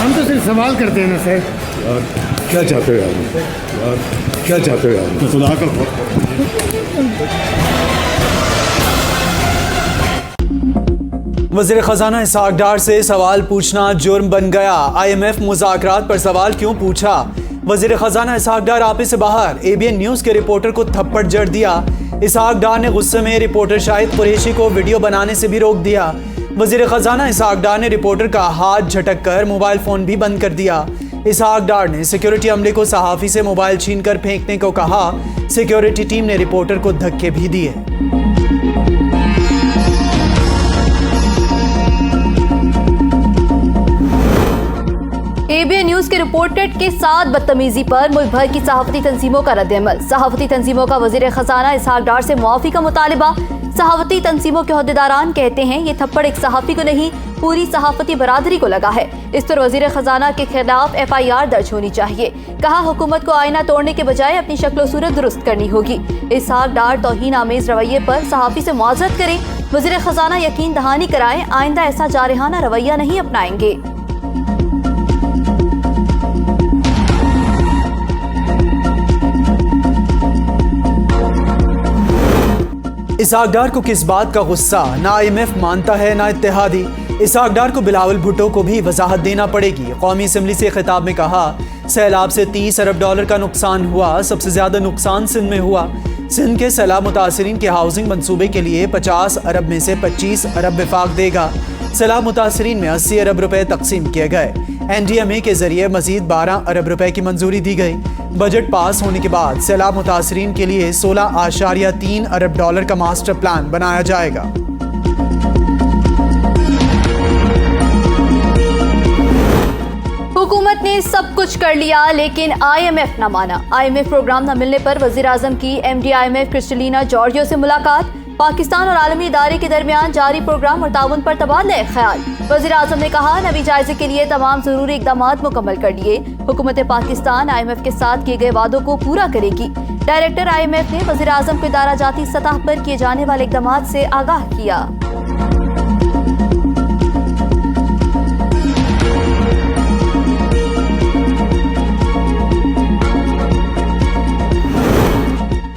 हम तो सिर्फ सवाल करते हैं ना सर। यार क्या चाहते हो यार क्या चाहते हो यार, खुदा का वज़ीर ख़ज़ाना इसहाक़ डार से सवाल पूछना जुर्म बन गया। IMF मुज़ाकरात पर सवाल क्यों पूछा? वज़ीर ख़ज़ाना इसहाक़ डार आपे से बाहर, ABN न्यूज़ के रिपोर्टर को थप्पड़ जड़ दिया। इसहाक़ डार ने गुस्से में रिपोर्टर शाहिद कुरैशी को वीडियो बनाने से भी रोक दिया। वज़ीर ख़ज़ाना इसहाक़ डार ने रिपोर्टर का हाथ झटक कर मोबाइल फ़ोन भी बंद कर दिया। इसहाक़ डार ने सिक्योरिटी अमले को सहाफ़ी से मोबाइल छीन कर फेंकने को कहा। सिक्योरिटी टीम ने रिपोर्टर को धक्के भी दिए। ABN न्यूज के रिपोर्टर के साथ बदतमीजी पर मुल्क भर की सहाफती तंजीमों का रद्द-ए-अमल। सहाफती तंजीमों का वज़ीर ख़ज़ाना इसहाक़ डार से मुआफ़ी का मुतालिबा। सहाफती तंजीमों के अहदेदारान कहते हैं ये थप्पड़ एक सहाफ़ी को नहीं पूरी सहाफती बरादरी को लगा है। इस पर वज़ीर ख़ज़ाना के खिलाफ FIR दर्ज होनी चाहिए। कहा हुकूमत को आईना तोड़ने के बजाय अपनी शक्ल सूरत दुरुस्त करनी होगी। इसहाक़ डार तौहीन आमेज़ रवैये पर सहाफ़ी से मुआज़रत करें। वज़ीर ख़ज़ाना यकीन दहानी कराएं आइंदा ऐसा जारहाना रवैया नहीं अपनाएंगे। इसहाक़ डार को किस बात का गुस्सा? ना IMF मानता है ना इत्तेहादी। इसहाक़ डार को बिलावल भुट्टो को भी वजाहत देना पड़ेगी। कौमी असम्बली से खिताब में कहा, सैलाब से 30 अरब डॉलर का नुकसान हुआ। सबसे ज्यादा नुकसान सिंध में हुआ। सिंध के सैलाब मुतासरीन के हाउसिंग मंसूबे के लिए 50 अरब में से 25 अरब विफाक देगा। सैलाब मुतासरीन में 80 अरब रुपए तकसीम किए गए। NDMA के जरिए मजीद 12 अरब रुपए की मंजूरी दी गई। बजट पास होने के बाद सैलाब मुतासरीन के लिए 16.3 अरब डॉलर का मास्टर प्लान बनाया जाएगा। हुकूमत ने सब कुछ कर लिया लेकिन IMF न माना। IMF प्रोग्राम न मिलने पर वज़ीर आज़म की MD IMF क्रिस्टलिना जॉर्जियो से मुलाकात। पाकिस्तान और आलमी इदारे के दरमियान जारी प्रोग्राम और ताउन पर तबादला ख्याल। वज़ीर आज़म ने कहा, नवी जायजे के लिए तमाम जरूरी इक़दाम मुकम्मल कर लिए। हुकूमत पाकिस्तान IMF के साथ किए गए वादों को पूरा करेगी। डायरेक्टर IMF ने वज़ीर आज़म को इदारा जाती सतह पर किए जाने वाले इक़दाम से आगाह किया।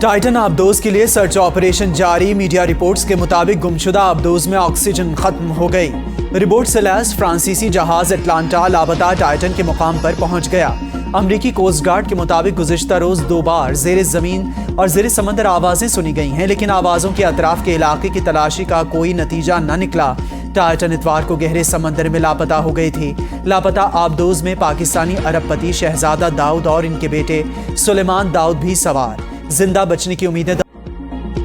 टाइटन आबदोज के लिए सर्च ऑपरेशन जारी। मीडिया रिपोर्ट्स के मुताबिक गुमशुदा आबदोज में ऑक्सीजन खत्म हो गई। रिपोर्ट से लैस फ्रांसीसी जहाज एटलांटा लापता टाइटन के मुकाम पर पहुंच गया। अमरीकी कोस्ट गार्ड के मुताबिक गुज़िश्ता रोज 2 बार ज़ेरे ज़मीन और ज़ेरे समंदर आवाज़ें सुनी गई हैं, लेकिन आवाज़ों के अतराफ के इलाके की तलाशी का कोई नतीजा न निकला। टाइटन इतवार को गहरे समंदर में लापता हो गई थी। लापता आबदोज में पाकिस्तानी अरबपति शहजादा दाऊद और इनके बेटे सुलेमान दाऊद भी सवार। जिंदा बचने की उम्मीदें।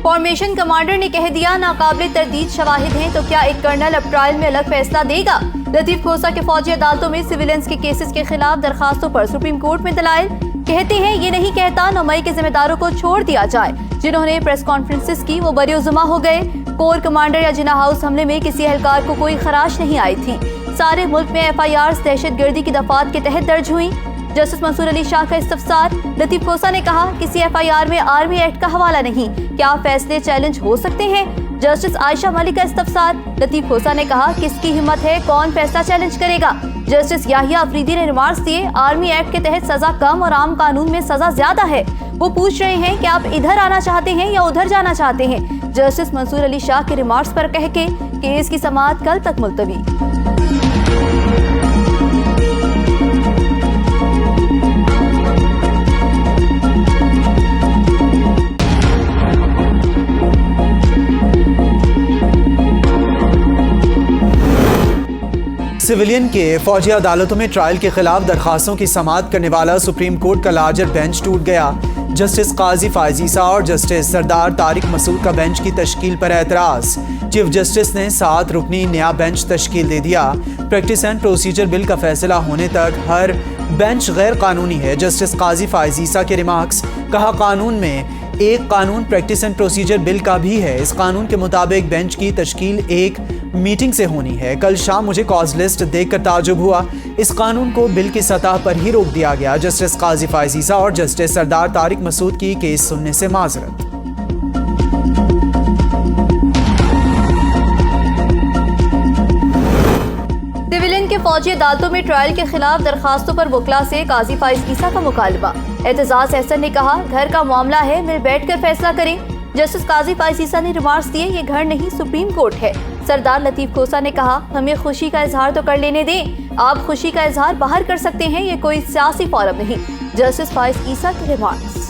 फॉर्मेशन कमांडर ने कह दिया, नाकाबिले तरदीद शवाहिद हैं तो क्या एक कर्नल अब ट्रायल में अलग फैसला देगा? लतीफ खोसा के फौजी अदालतों में सिविलियंस के केसेस के खिलाफ दरखास्तों पर सुप्रीम कोर्ट में दलाइल। कहते हैं ये नहीं कहता 9 मई के जिम्मेदारों को छोड़ दिया जाए। जिन्होंने प्रेस कॉन्फ्रेंसेस की वो बरी-उज़्मा हो गए। कोर कमांडर या जिना हाउस हमले में किसी एहलकार को कोई खराश नहीं आई थी। सारे मुल्क में FIRs दहशतगर्दी की दफात के तहत दर्ज हुई। जस्टिस मंसूर अली शाह का इस्तफसार। लतीफ खोसा ने कहा, किसी FIR में आर्मी एक्ट का हवाला नहीं। क्या फैसले चैलेंज हो सकते हैं? जस्टिस आयशा मलिक का इस्तफसार। लतीफ खोसा ने कहा, किसकी हिम्मत है, कौन फैसला चैलेंज करेगा? जस्टिस याहिया अफरीदी ने रिमार्क्स दिए, आर्मी एक्ट के तहत सजा कम और आम कानून में सजा ज्यादा है। वो पूछ रहे हैं कि आप इधर आना चाहते हैं या उधर जाना चाहते हैं। जस्टिस मंसूर अली शाह के रिमार्क्स पर कह के केस की समाअत कल तक मुलतवी। सिविलियन के फौजी अदालतों में ट्रायल के खिलाफ दरखास्तों की समाअत करने वाला सुप्रीम कोर्ट का लार्जर बेंच टूट गया। जस्टिस काजी फायजीसा और जस्टिस सरदार तारिक मसूद का बेंच की तश्कील पर एतराज। चीफ जस्टिस ने 7 रुकनी नया बेंच तश्कील दे दिया। प्रैक्टिस एंड प्रोसीजर बिल का फैसला होने तक हर बेंच गैर कानूनी है। जस्टिस काजी फायजीसा के रिमार्क्स। कहा, कानून में एक कानून प्रैक्टिस एंड प्रोसीजर बिल का भी है। इस कानून के मुताबिक बेंच की तश्कील एक मीटिंग से होनी है। कल शाम मुझे कॉज लिस्ट देखकर ताजुब हुआ। इस कानून को बिल की सतह पर ही रोक दिया गया। जस्टिस काजी फायजीसा और जस्टिस सरदार तारिक मसूद की केस सुनने से माजरत। सिविलियन के के फौजी अदालतों में ट्रायल के खिलाफ दरखास्तों पर वकला से काजी फाइज ईसा का मुकालबा। एतजाज एहसन ने कहा, घर का मामला है, मिल बैठ कर फैसला करें। जस्टिस काजी फाइज ईसा ने रिमार्क्स दिए, ये घर नहीं सुप्रीम कोर्ट है। सरदार लतीफ खोसा ने कहा, हमें खुशी का इजहार तो कर लेने दें, आप खुशी का इजहार बाहर कर सकते हैं, ये कोई सियासी फोरम नहीं। जस्टिस फाइज ईसा के रिमार्क्स।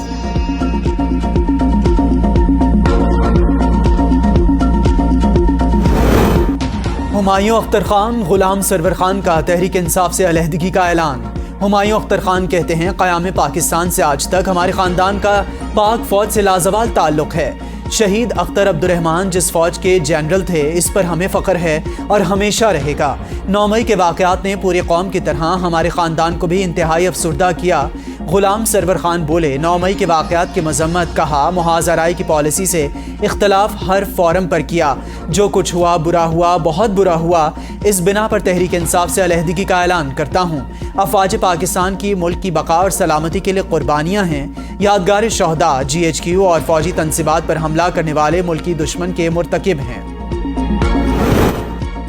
हुमायूं अख्तर खान, गुलाम सरवर खान का तहरीक इंसाफ से अलहदगी का ऐलान। हुमायूं अख्तर खान कहते हैं, क़याम पाकिस्तान से आज तक हमारे ख़ानदान का पाक फ़ौज से लाजवाल ताल्लुक़ है। शहीद अख्तर अब्दुर्रहमान जिस फ़ौज के जनरल थे, इस पर हमें फ़ख्र है और हमेशा रहेगा। 9 मई के वाक़यात ने पूरी कौम की तरह हमारे ख़ानदान को भी इंतहाई अफसुर्दा किया। गुलाम सरवर खान बोले, 9 मई के वाक़यात की मजम्मत, कहा मुहाज़राई की पॉलिसी से इख्तलाफ हर फोरम पर किया। जो कुछ हुआ बुरा हुआ, बहुत बुरा हुआ। इस बिना पर तहरीक इंसाफ से अलहदगी का ऐलान करता हूँ। अफवाज पाकिस्तान की मुल्क की बका और सलामती के लिए कुर्बानियाँ हैं। यादगार शहदा GHQ और फौजी तनसीबात पर हमला करने वाले मुल्की दुश्मन के मुर्तकिब हैं।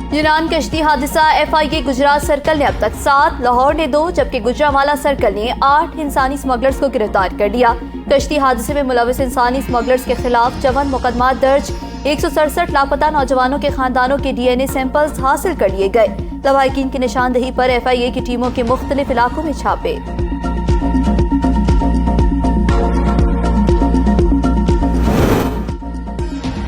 यूनान कश्ती हादसा, FIA गुजरात सर्कल ने अब तक 7, लाहौर ने 2 जबकि गुजरावाला सर्कल ने 8 इंसानी स्मगलर्स को गिरफ्तार कर लिया। कश्ती हादसे में मुलविस इंसानी स्मगलर्स के खिलाफ 54 मुकदमा दर्ज। 167 लापता नौजवानों के खानदानों के DNA सैंपल्स हासिल कर लिए गए। लवाहिकीन की निशानदही पर FIA की टीमों के मुख्तलिफ इलाकों में छापे।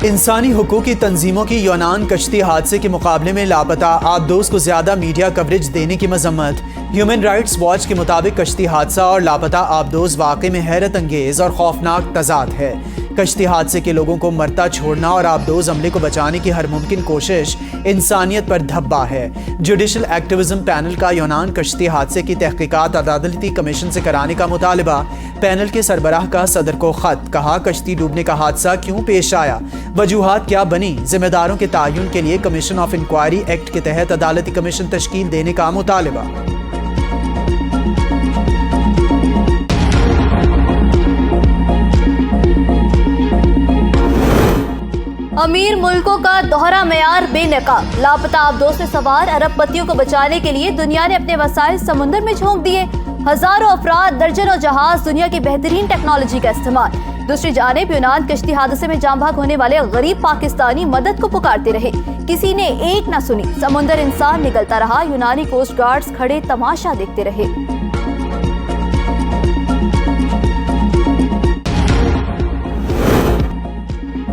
इंसानी हुकूक की तंजीमों की यूनान कश्ती हादसे के मुकाबले में लापता आबदोज को ज्यादा मीडिया कवरेज देने की मजम्मत। ह्यूमन राइट्स वॉच के मुताबिक कश्ती हादसा और लापता आबदोज वाकई में हैरत अंगेज और खौफनाक तजाद है। कश्ती हादसे के लोगों को मरता छोड़ना और आबदोज अमले को बचाने की हर मुमकिन कोशिश इंसानियत पर धब्बा है। जुडिशल एक्टिविज्म पैनल का यूनान कश्ती हादसे की तहकीकात अदालती कमीशन से कराने का मुतालबा। पैनल के सरबराह का सदर को खत, कहा कश्ती डूबने का हादसा क्यों पेश आया, वजूहात क्या बनी, जिम्मेदारों के तायुन के लिए कमीशन ऑफ इंक्वायरी एक्ट के तहत अदालती कमीशन तश्कील देने का मुतालबा। अमीर मुल्कों का दोहरा मेयार बेनकाब। लापता आबदोज में सवार अरबपतियों को बचाने के लिए दुनिया ने अपने वसाइल समुद्र में झोंक दिए। हजारों अफराद, दर्जनों जहाज, दुनिया की बेहतरीन टेक्नोलॉजी का इस्तेमाल। दूसरी जानिब यूनान कश्ती हादसे में जान भाग होने वाले गरीब पाकिस्तानी मदद को पुकारते रहे, किसी ने एक न सुनी। समुंदर इंसान निकलता रहा, यूनानी कोस्ट गार्ड्स खड़े तमाशा देखते रहे।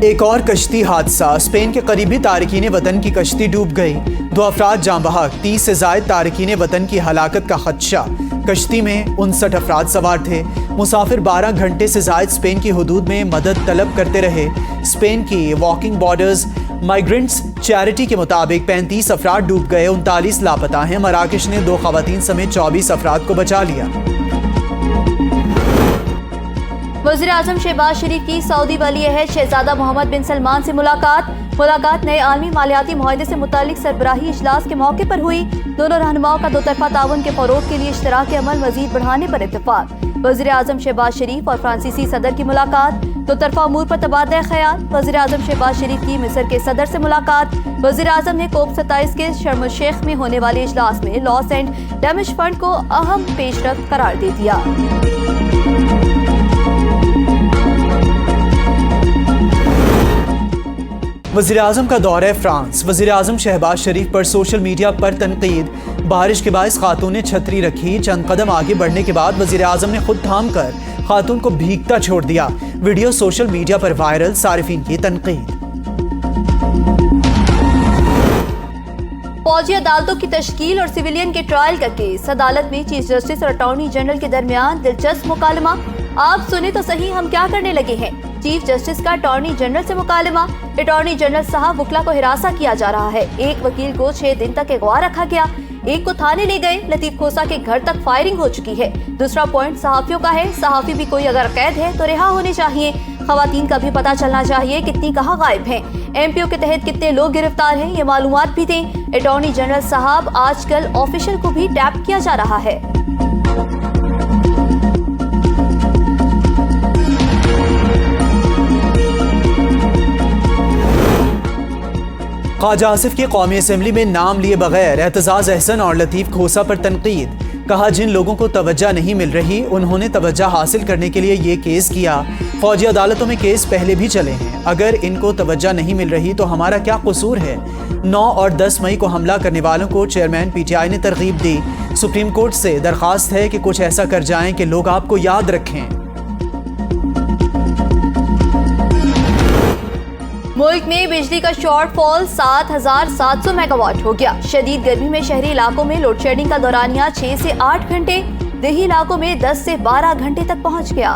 एक और कश्ती हादसा, स्पेन के करीबी तारकीन वतन की कश्ती डूब गई। 2 अफराद जाँ बहक, 30 से जायद तारकीन वतन की हलाकत का खदशा। कश्ती में 59 अफराद सवार थे। मुसाफिर 12 घंटे से जायद स्पेन की हुदूद में मदद तलब करते रहे। स्पेन की वॉकिंग बॉर्डर्स माइग्रेंट्स चैरिटी के मुताबिक 35 अफराद डूब गए, 39 लापता हैं। मराकश ने 2 खवातीन समेत 24 अफराद को बचा लिया। वज़ीर आज़म शहबाज शरीफ की सऊदी वली अहद शहजादा मोहम्मद बिन सलमान से मुलाकात नए आलमी मालियाती मुआहदे से मुतालिक सरबराही इजलास के मौके पर हुई। दोनों रहनुमाओं का 2 तरफा ताउन के फरोग के लिए इश्तराक अमल मजीद बढ़ाने पर इत्तेफाक। वज़ीर आज़म शहबाज शरीफ और फ्रांसीसी सदर की मुलाकात, 2 तरफा अमूर पर तबादला ख्याल। वज़ीर आज़म शहबाज शरीफ की मिस्र के सदर से मुलाकात। वज़ीर आज़म ने COP 27 के शर्म अल शेख में होने वाले इजलास में लॉस एंड डैमेज फंड को अहम पेशरफ्त करार दे दिया। वज़ीर आज़म का दौरा फ्रांस। वज़ीर आज़म शहबाज शरीफ पर सोशल मीडिया पर तनकीद। बारिश के बायस खातून ने छतरी रखी, चंद कदम आगे बढ़ने के बाद वज़ीर आज़म ने खुद थाम कर खातून को भीगता छोड़ दिया। वीडियो सोशल मीडिया पर वायरल, सारिफीन की तनकीद। फौजी अदालतों की तश्कील और सिविलियन के ट्रायल का केस। अदालत में चीफ जस्टिस और अटॉर्नी जनरल के दरमियान दिलचस्प मुकालमा। आप सुने तो सही हम क्या करने लगे हैं। चीफ जस्टिस का अटॉर्नी जनरल से मुकालमा। अटॉर्नी जनरल साहब, वकला को हिरासा किया जा रहा है। एक वकील को 6 दिन तक अगवा रखा गया, एक को थाने ले गए। लतीफ खोसा के घर तक फायरिंग हो चुकी है। दूसरा पॉइंट सहाफियों का है। सहाफी भी कोई अगर कैद है तो रिहा होने चाहिए। खवातीन का भी पता चलना चाहिए कितनी कहाँ गायब हैं। MPO के तहत कितने लोग गिरफ्तार हैं, ये मालूमात भी दें। अटॉर्नी जनरल साहब, आजकल ऑफिशियल को भी टैप किया जा रहा है। ख्वाजा आसिफ की कौमी असम्बली में नाम लिए बगैर एतजाज़ अहसन और लतीफ़ खोसा पर तनकीद। कहा, जिन लोगों को तवज्जो नहीं मिल रही उन्होंने तवज्जो हासिल करने के लिए ये केस किया। फौजी अदालतों में केस पहले भी चले हैं, अगर इनको तवज्जो नहीं मिल रही तो हमारा क्या कसूर है। 9 और 10 मई को हमला करने वालों को चेयरमैन PTI ने तरगीब दी। सुप्रीम कोर्ट से दरख्वास्त है कि कुछ ऐसा कर जाएं कि लोग आपको याद रखें। मुल्क में बिजली का शॉर्टफॉल 7,700 मेगावाट हो गया। शदीद गर्मी में शहरी इलाकों में लोड शेडिंग का दौरानिया 6 से 8 घंटे, देही इलाकों में 10 से 12 घंटे तक पहुंच गया।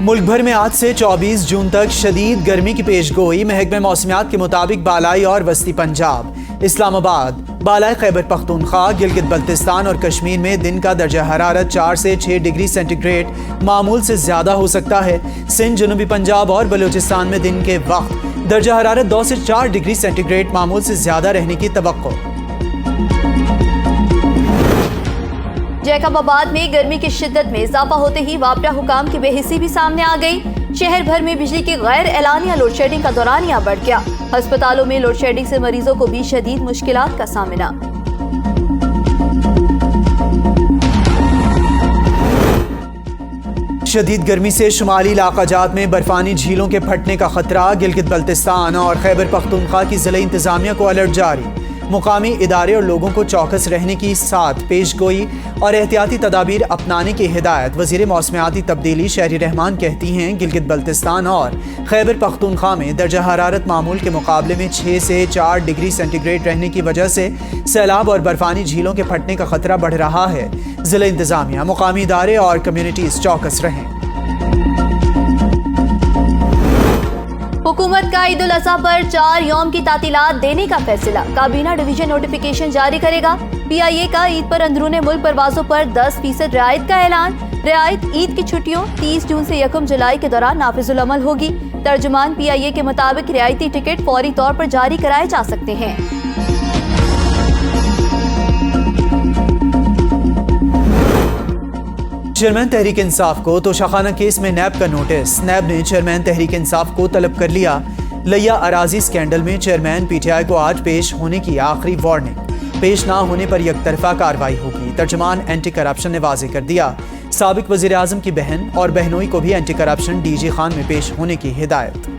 मुल्क भर में आज से 24 जून तक शदीद गर्मी की पेशगोई। महकमे मौसमियात के मुताबिक बालाई और वस्ती पंजाब, इस्लामाबाद, बालाई खैबर पख्तूनख्वा, गिलगित बल्तिस्तान और कश्मीर में दिन का दर्जा हरारत 4 से 6 डिग्री सेंटीग्रेड मामूल से ज्यादा हो सकता है। सिंध, जनूबी पंजाब और बलूचिस्तान में दिन के वक्त दर्जा हरारत 2 से 4 डिग्री सेंटीग्रेड मामूल से ज्यादा रहने की तवक्को। जैकबाबाद में गर्मी की शिद्दत में इजाफा होते ही वापडा हुकाम की बेहिसी भी सामने आ गई। शहर भर में बिजली की गैर एलानिया लोड शेडिंग का दौरानिया बढ़ गया। अस्पतालों में लोड शेडिंग से मरीजों को भी शदीद मुश्किलात का सामना। शदीद गर्मी से शुमाली इलाकाजात में बर्फानी झीलों के फटने का खतरा। गिलगित बल्तिस्तान और खैबर पख्तूनख्वा की जिला इंतजामिया को अलर्ट जारी। मुकामी इदारे और लोगों को चौकस रहने की साथ पेशगोई और एहतियाती तदाबीर अपनाने की हिदायत। वज़ीर मौसमियाती तब्दीली शहरी रहमान कहती हैं, गिलगित बल्तिस्तान और खैबर पख्तूनख्वा में दर्जा हरारत मामूल के मुकाबले में 6 से 4 डिग्री सेंटीग्रेड रहने की वजह से सैलाब और बर्फानी झीलों के फटने का खतरा बढ़ रहा है। जिला इंतजामिया, मुकामी इदारे और कम्युनिटीज चौकस रहें। हुकूमत का ईद उल अज़हा पर 4 यौम की तातीलात देने का फैसला। काबीना डिवीजन नोटिफिकेशन जारी करेगा। PIA का ईद पर अंदरूने मुल्क परवाजों पर 10% रियायत का ऐलान। रियायत ईद की छुट्टियों 30 जून से 1 जुलाई के दौरान नाफिजुल अमल होगी। तर्जुमान PIA के मुताबिक रियायती टिकट फौरी तौर पर जारी कराए जा सकते हैं। चेयरमैन तहरीक इंसाफ को तोशाखाना केस में नैब का नोटिस। नैब ने चेयरमैन तहरीक इंसाफ को तलब कर लिया। लिया अराजी स्कैंडल में चेयरमैन PTI को आज पेश होने की आखिरी वार्निंग। पेश ना होने पर यकतरफा कार्रवाई होगी। तर्जुमान एंटी करप्शन ने वाज़ेह कर दिया। साबिक वज़ीर आज़म की बहन और बहनोई को भी एंटी करप्शन DG खान में पेश होने की हिदायत।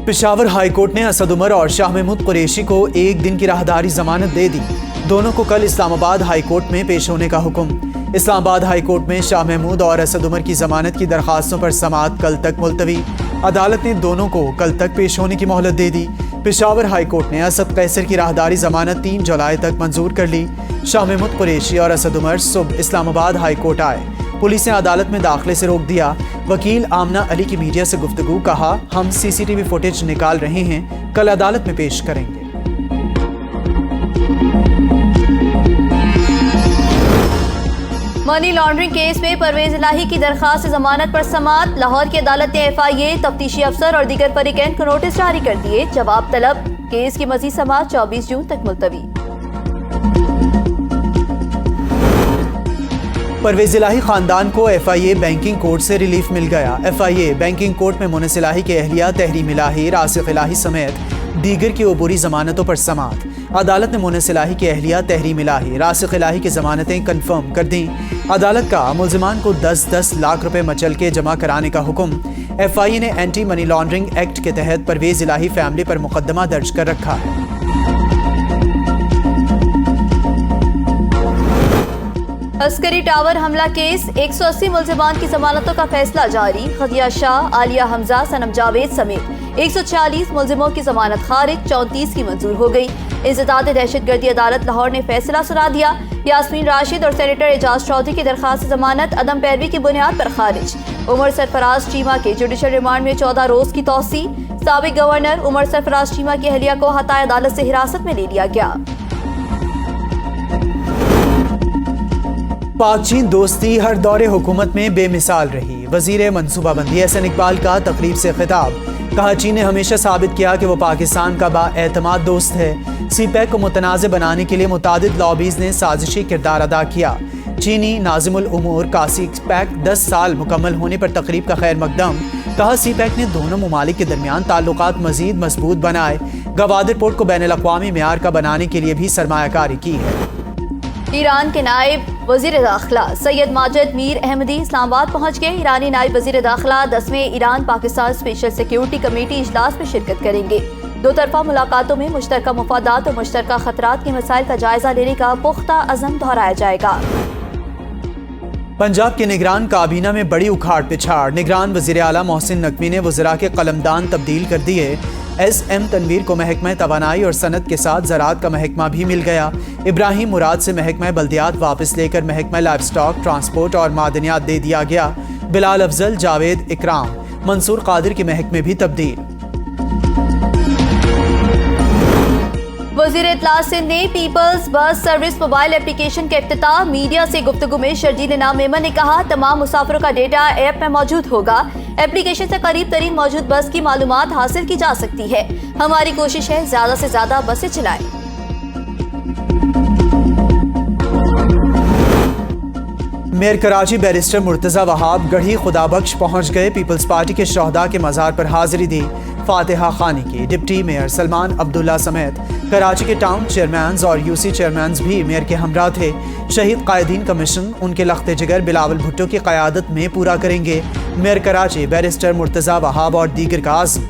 पेशावर हाई कोर्ट ने असद उमर और शाह महमूद कुरैशी को 1 दिन की राहदारी जमानत दे दी। दोनों को कल इस्लामाबाद हाई कोर्ट में पेश होने का हुक्म। इस्लामाबाद हाई कोर्ट में शाह महमूद और असद उमर की जमानत की दरखास्तों पर समाअत कल तक मुलतवी। अदालत ने दोनों को कल तक पेश होने की मोहलत दे दी। पेशावर हाई कोर्ट ने असद कैसर की राहदारी जमानत 3 जुलाई तक मंजूर कर ली। शाह महमूद कुरैशी और असद उमर सुबह इस्लामाबाद हाई कोर्ट आए। पुलिस ने अदालत में दाखिले से रोक दिया। वकील आमना अली की मीडिया से गुफ्तगू। कहा, हम CCTV फुटेज निकाल रहे हैं, कल अदालत में पेश करेंगे। मनी लॉन्ड्रिंग केस में परवेज इलाही की दरखास्त जमानत पर समाअत। लाहौर की अदालत ने FIA, तफ्तीशी अफसर और दीगर फरीकैन को नोटिस जारी कर दिए। जवाब तलब। केस की मजीद समाअत 24 जून तक मुलतवी। परवेज इलाही खानदान को FIA बैंकिंग कोर्ट से रिलीफ मिल गया। FIA बैंकिंग कोर्ट में मुनिस इलाही के अहलिया तहरीम इलाही, रासिक इलाही समेत दीगर की अबूरी जमानतों पर समाअत। अदालत ने मुनिस इलाही के अहलिया तहरीम इलाही, रासिक इलाही की जमानतें कंफर्म कर दी। अदालत का मुल्जिमान को 10-10 लाख रुपए मचल के जमा कराने का हुक्म। FIA ने एंटी मनी लॉन्ड्रिंग एक्ट के तहत परवेज इलाही फैमिली पर मुकदमा दर्ज कर रखा है। अस्करी टावर हमला केस 180 मुल्जिमान की जमानतों का फैसला जारी। खदिया शाह, आलिया हमजा, सनम जावेद समेत 140 मुल्जिमों की जमानत खारिज, 34 की मंजूर हो गई। इंसदाद दहशतगर्दी अदालत लाहौर ने फैसला सुना दिया। यास्मीन राशिद और सेनेटर एजाज चौधरी की दरखास्त जमानत अदम पैरवी की बुनियाद पर खारिज। उमर सरफराज चीमा के जुडिशल रिमांड में 14 रोज की तौसी। साबिक गवर्नर उमर सरफराज चीमा की अहलिया को हताए अदालत से हिरासत में ले लिया गया। पाक चीन दोस्ती हर दौरे हुकूमत में बेमिसाल रही। वजीर मनसूबाबंदी एहसन इकबाल का तकरीब से खिताब। कहा, चीन ने हमेशा साबित किया कि वो पाकिस्तान का बाएतमाद दोस्त है। CPEC को मुतनाज़ बनाने के लिए मुतादिद लॉबीज ने साजिशी किरदार अदा किया। चीनी नाजिमुल उमूर का सी पैक 10 साल मुकम्मल होने पर तकरीब का खैर मकदम। कहा सी पैक ने दोनों ममालिक के दरमियान ताल्लुकात मजीद मजबूत बनाए। गवादर पोर्ट को बैनुल-अक़वामी मेयार का बनाने के लिए भी सरमायाकारी की है। ईरान के नायब वजीर दाखिला सैयद माजिद मीर अहमदी इस्लामाबाद पहुंच गए। ईरानी नायब वजीर दाखिला 10वें Iran Pakistan special security committee इजलास में शिरकत करेंगे। दो तरफा मुलाकातों में मुश्तरका मफादात और मुश्तरका खतरात के मसाइल का जायजा लेने का पुख्ता अज़म दोहराया जाएगा। पंजाब के निगरान काबीना में बड़ी उखाड़ पिछाड़। निगरान वज़ीर आला मोहसिन नकवी ने वज़रा के कलमदान तब्दील कर दिए। SM तनवीर को महकमा तवानाई और सनत के साथ ज़राअत का महकमा भी मिल गया। इब्राहिम मुराद से महकमा बल्दियात वापस लेकर महकमा लाइफ स्टॉक, ट्रांसपोर्ट और मादनियात दे दिया गया। बिलाल अफजल, जावेद इकराम, मंसूर कादिर के महकमे भी तब्दील। वज़ीर इत्तलात सिंध ने peoples bus service mobile application के इफ्तिताह। मीडिया से गुफ्तगू में शर्जील इनाम मेमन ने कहा, तमाम मुसाफिरों का डेटा ऐप में मौजूद होगा। एप्लीकेशन से करीब तरीन मौजूद बस की मालूमात हासिल की जा सकती है। हमारी कोशिश है ज्यादा से ज्यादा बसें चलाएं। मेयर कराची बैरिस्टर मुर्तज़ा वहाब गढ़ी खुदाबख्श पहुंच गए। पीपल्स पार्टी के शहदा के मज़ार पर हाजिरी दी। फातिहा खानी की। डिप्टी मेयर सलमान अब्दुल्ला समेत कराची के टाउन चेयरमैन्स और UC चेयरमैन्स भी मेयर के हमरा थे। शहीद कायदीन का मिशन उनके लख्ते जिगर बिलावल भुट्टो की क़यादत में पूरा करेंगे। मेयर कराची बैरिस्टर मुर्तज़ा वहाब और दीगर का आज़म।